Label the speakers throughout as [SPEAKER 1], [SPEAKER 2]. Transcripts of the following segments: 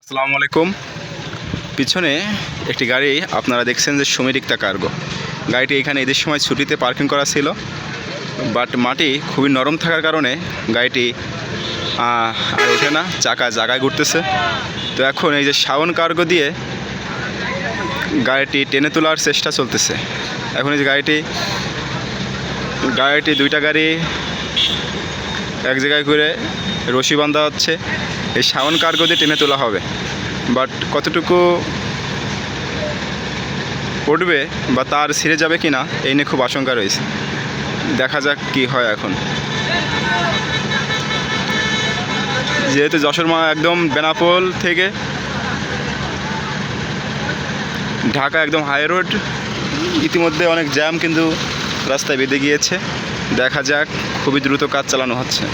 [SPEAKER 1] আসসালামু আলাইকুম। পিছনে একটি গাড়ি আপনারা দেখছেন যে সমীরিক্তা কার্গো গাড়িটি এখানে ঈদের সময় ছুটিতে পার্কিং করা ছিল, বাট মাটি খুবই নরম থাকার কারণে গাড়িটি আর ওঠে না, চাকা জায়গায় ঘুরতেছে। তো এখন এই যে শাওন কার্গো দিয়ে গাড়িটি টেনে তোলার চেষ্টা চলতেছে। এখন এই যে গাড়িটি দুইটা গাড়ি এক জায়গায় করে রশি বাঁধা হচ্ছে, এই শাওন কার্গো দিয়ে টেনে তোলা হবে। বাট কতটুকু উঠবে বা তার ছিঁড়ে যাবে কি না এই নিয়ে খুব আশঙ্কা রয়েছে। দেখা যাক কি হয়। এখন যেহেতু যশোর একদম বেনাপোল থেকে ঢাকা একদম হাই রোড, ইতিমধ্যে অনেক জ্যাম কিন্তু রাস্তায় বেঁধে গিয়েছে। দেখা যাক, খুবই দ্রুত কাজ চালানো হচ্ছে।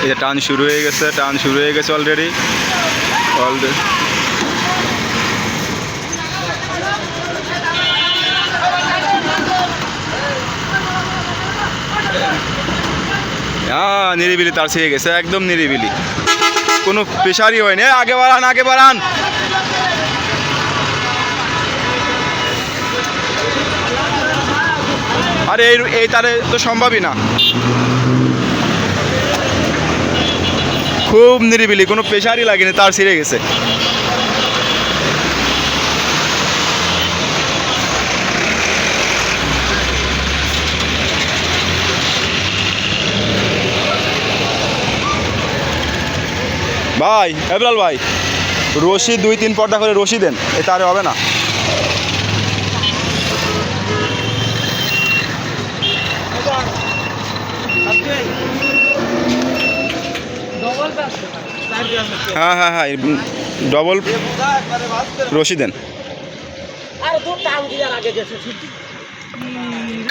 [SPEAKER 1] এই যে টান শুরু হয়ে গেছে অলরেডি। নিরিবিলি তার ছিঁড়ে গেছে, একদম নিরিবিলি, কোনো প্রেশারই হয়নি। আগে বাড়ান। আরে এই তারে তো সম্ভবই না, খুব নিরিবিলি, কোনো প্রেশারই লাগেনি, তার ছিঁড়ে গেছে। ভাই এবলাল ভাই, রশি 2-3 পর্দা করে রশি দেন, এ তারে হবে না। হ্যাঁ ডবল রশি দেন,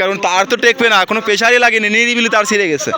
[SPEAKER 1] কারণ তার তো টেকবে না, কোনো প্রেশারই লাগেনি, নিরিবিলি তার ছিঁড়ে গেছে।